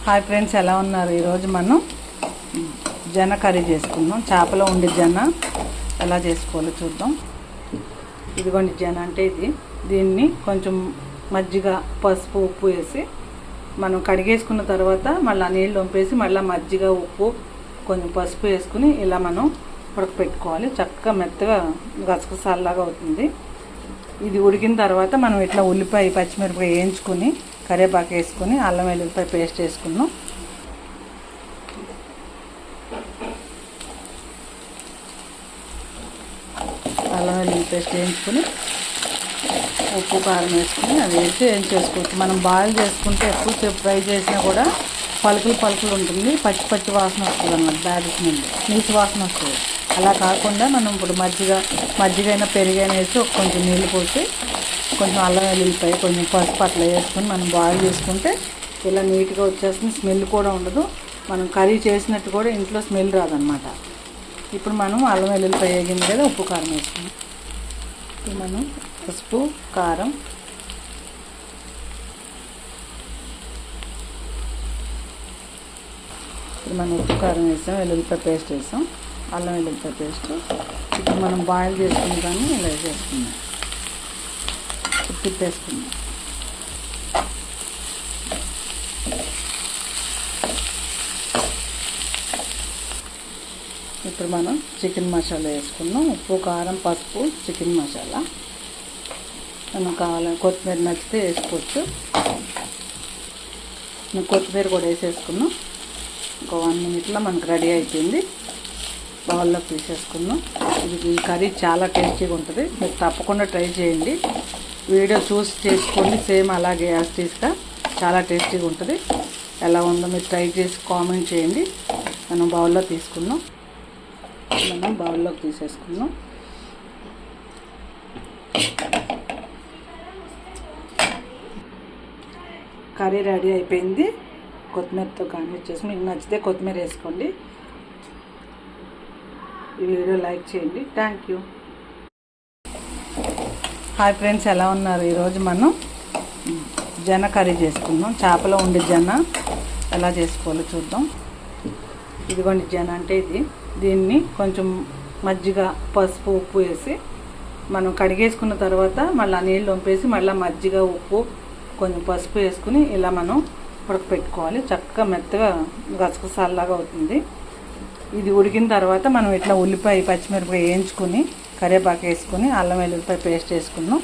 Hi friends, ఎలా ఉన్నారు? ఈరోజు మనం జొన్న కర్రీ చేసుకుందాం. చేపలో ఉండే జొన్న ఎలా చేసుకోవాలో చూద్దాం. ఇదిగోండి జొన్న అంటే దీన్ని కొంచెం మజ్జిగ, పసుపు, ఉప్పు వేసి మనం కడిగేసుకున్న తర్వాత మళ్ళీ నీళ్ళు వంపేసి మళ్ళీ మజ్జిగ, ఉప్పు, కొంచెం పసుపు వేసుకుని ఇలా మనం ఉడకపెట్టుకోవాలి. చక్కగా మెత్తగా గసగసాలాగా అవుతుంది. ఇది ఉడికిన తర్వాత మనం ఇట్లా ఉల్లిపాయ, పచ్చిమిరపకాయ వేయించుకొని కరివేపాకు వేసుకొని అల్లం వెల్లుల్లిపాయ పేస్ట్ వేసుకున్నాం. అల్లం వెల్లుల్లి పేస్ట్ వేయించుకొని ఉప్పు, కారం వేసుకుని అది వేసి వేయించేసుకోవచ్చు. మనం బాయిల్ చేసుకుంటే ఎక్కువసేపు ఫ్రై చేసినా కూడా పలుకులు ఉంటుంది, పచ్చి పచ్చి వాసన వస్తుంది అన్నమాట. బ్యాడ్ స్మెల్, నీసు వాసన వస్తుంది. అలా కాకుండా మనం ఇప్పుడు మజ్జిగైనా పెరుగైనా వేసి కొంచెం నీళ్ళు పోసి కొంచెం అల్లం వెల్లుల్లిపాయ, కొంచెం పసుపు అట్లా వేసుకొని మనం బాయిల్ చేసుకుంటే ఇలా నీట్గా వచ్చేస్తుంది. స్మెల్ కూడా ఉండదు. మనం కర్రీ చేసినట్టు కూడా ఇంట్లో స్మెల్ రాదనమాట. ఇప్పుడు మనం అల్లం వెల్లుల్లిపాయ వేగింది కదా, ఉప్పు, కారం వేసుకున్నాం. ఇప్పుడు మనం పసుపు, కారం, ఇప్పుడు మనం ఉప్పు, కారం వేసాం, వెల్లుల్లిపాయ పేస్ట్ వేసాం, అల్లం వెల్లుల్లిపాయ పేస్ట్. ఇప్పుడు మనం బాయిల్ చేసుకున్న దాన్ని ఇలా వేసుకున్నాం, తిప్పేసుకున్నాం. ఇప్పుడు మనం చికెన్ మసాలా వేసుకున్నాం. ఉప్పు, కారం, పసుపు, చికెన్ మసాలా. మనం కావాలని కొత్తిమీర నచ్చితే వేసుకోవచ్చు. కొత్తిమీర కూడా వేసేసుకున్నాం. ఒక 1 minute మనకు రెడీ అయిపోయింది. బౌల్లోకి తీసేసుకున్నాం. ఈ కర్రీ చాలా టేస్టీగా ఉంటుంది. మీరు తప్పకుండా ట్రై చేయండి. వీడియో చూసి చేసుకోండి. సేమ్ అలాగే యాస్టీస్గా చాలా టేస్టీగా ఉంటుంది. ఎలా ఉందో మీరు ట్రై చేసి కామెంట్ చేయండి. మనం బౌల్లో తీసుకున్నాం. మనం బౌల్లోకి తీసేసుకున్నాం. కర్రీ రెడీ అయిపోయింది. కొత్తిమీరతో గార్నిష్ చేసి మీకు నచ్చితే కొత్తిమీర వేసుకోండి. ఈ వీడియో లైక్ చేయండి. Thank you. హాయ్ ఫ్రెండ్స్, ఎలా ఉన్నారు? ఈరోజు మనం జొన్న కర్రీ చేసుకుందాం. చేపలో ఉండే జొన్న ఎలా చేసుకోవాలో చూద్దాం. ఇదిగోండి జొన్న అంటే దీన్ని కొంచెం మజ్జిగ, పసుపు, ఉప్పు వేసి మనం కడిగేసుకున్న తర్వాత మళ్ళీ నీళ్ళు వంపేసి మళ్ళీ మజ్జిగ, ఉప్పు, కొంచెం పసుపు వేసుకుని ఇలా మనం ఉడకపెట్టుకోవాలి. చక్కగా మెత్తగా గసగసాలాగా అవుతుంది. ఇది ఉడికిన తర్వాత మనం ఇట్లా ఉల్లిపాయ, పచ్చిమిరపకాయ వేయించుకొని కరివేపాకు వేసుకొని అల్లం వెల్లుల్లిపాయ పేస్ట్ వేసుకున్నాం.